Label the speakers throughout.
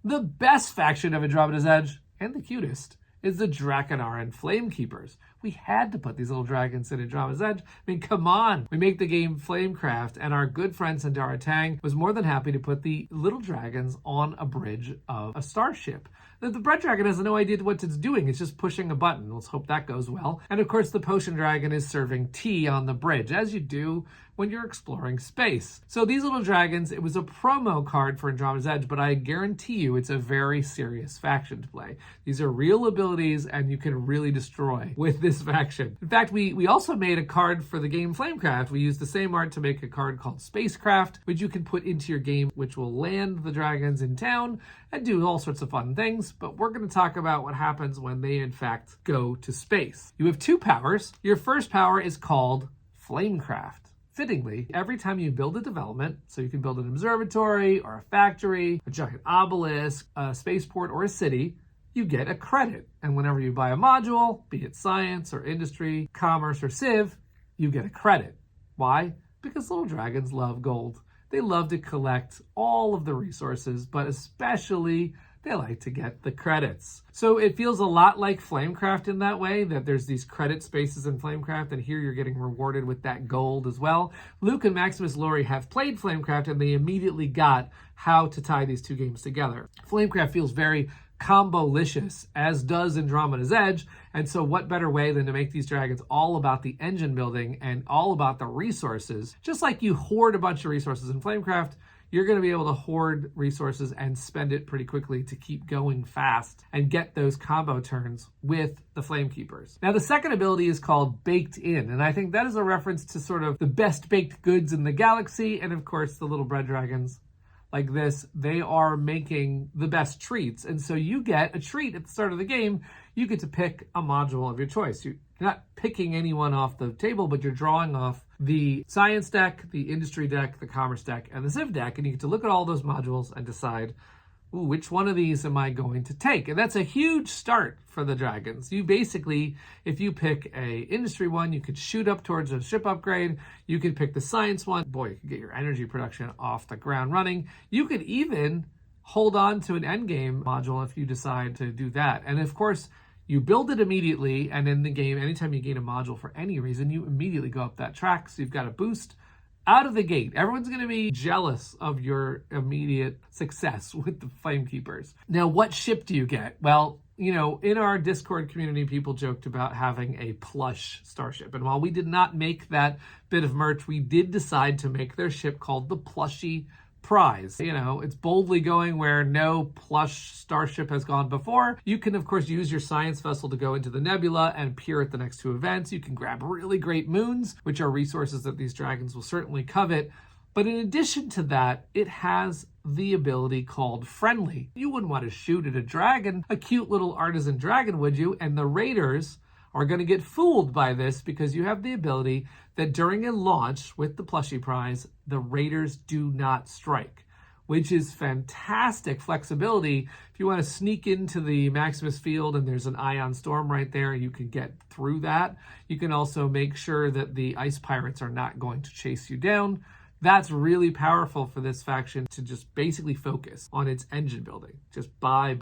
Speaker 1: The best faction of Andromeda's Edge, and the cutest, is the Drakanaran Flamekeepers. We had to put these little dragons in Andromeda's Edge. I mean, come on. We make the game Flamecraft, and our good friend Sandara Tang was more than happy to put the little dragons on a bridge of a starship. The bread dragon has no idea what it's doing. It's just pushing a button. Let's hope that goes well. And of course, the potion dragon is serving tea on the bridge, as you do when you're exploring space. So these little dragons, it was a promo card for Andromeda's Edge, but I guarantee you it's a very serious faction to play. These are real abilities, and you can really destroy with this faction. In fact, we also made a card for the game Flamecraft. We used the same art to make a card called Spacecraft, which you can put into your game, which will land the dragons in town and do all sorts of fun things. But we're going to talk about what happens when they, in fact, go to space. You have two powers. Your first power is called Flamecraft. Fittingly, every time you build a development, so you can build an observatory or a factory, a giant obelisk, a spaceport, or a city, you get a credit. And whenever you buy a module, be it science or industry, commerce or civ, you get a credit. Why? Because little dragons love gold. They love to collect all of the resources, but especially they like to get the credits. So it feels a lot like Flamecraft in that way, that there's these credit spaces in Flamecraft, and here you're getting rewarded with that gold as well. Luke and Maximus Laurie have played Flamecraft, and they immediately got how to tie these two games together. Flamecraft feels very combo-licious, as does Andromeda's Edge, and so what better way than to make these dragons all about the engine building and all about the resources. Just like you hoard a bunch of resources in Flamecraft, you're going to be able to hoard resources and spend it pretty quickly to keep going fast and get those combo turns with the Flamekeepers. Now, the second ability is called Baked In, and I think that is a reference to sort of the best baked goods in the galaxy, and of course, the little bread dragons like this, they are making the best treats. And so you get a treat at the start of the game. You get to pick a module of your choice. You're not picking anyone off the table, but you're drawing off the science deck, the industry deck, the commerce deck, and the civ deck. And you get to look at all those modules and decide, ooh, which one of these am I going to take? And that's a huge start for the dragons. You basically, if you pick a industry one, you could shoot up towards a ship upgrade. You could pick the science one. Boy, you could get your energy production off the ground running. You could even hold on to an endgame module if you decide to do that. And of course, you build it immediately, and in the game, anytime you gain a module for any reason, you immediately go up that track. So you've got a boost out of the gate. Everyone's going to be jealous of your immediate success with the Flamekeepers. Now, what ship do you get? Well, you know, in our Discord community, people joked about having a plush starship. And while we did not make that bit of merch, we did decide to make their ship called the PLUSHYPRISE. You know, it's boldly going where no plush starship has gone before. You can, of course, use your science vessel to go into the nebula and peer at the next two events. You can grab really great moons, which are resources that these dragons will certainly covet. But in addition to that, it has the ability called Friendly. You wouldn't want to shoot at a dragon, a cute little artisan dragon, would you? And the raiders are going to get fooled by this because you have the ability that during a launch with the PLUSHYPRISE, the raiders do not strike, which is fantastic flexibility. If you want to sneak into the Maximus field and there's an ion storm right there, you can get through that. You can also make sure that the ice pirates are not going to chase you down. That's really powerful for this faction to just basically focus on its engine building. Just buy,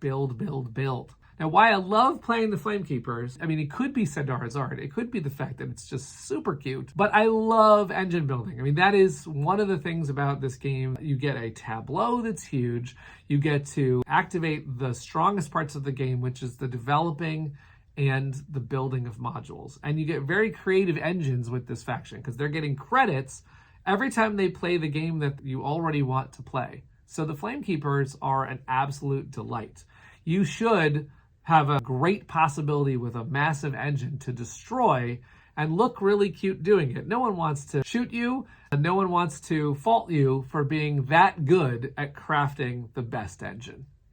Speaker 1: build, build, build. Now, why I love playing the Flamekeepers, I mean, it could be Sandara's art. It could be the fact that it's just super cute. But I love engine building. I mean, that is one of the things about this game. You get a tableau that's huge. You get to activate the strongest parts of the game, which is the developing and the building of modules. And you get very creative engines with this faction because they're getting credits every time they play the game that you already want to play. So the Flamekeepers are an absolute delight. You should have a great possibility with a massive engine to destroy and look really cute doing it. No one wants to shoot you, and no one wants to fault you for being that good at crafting the best engine.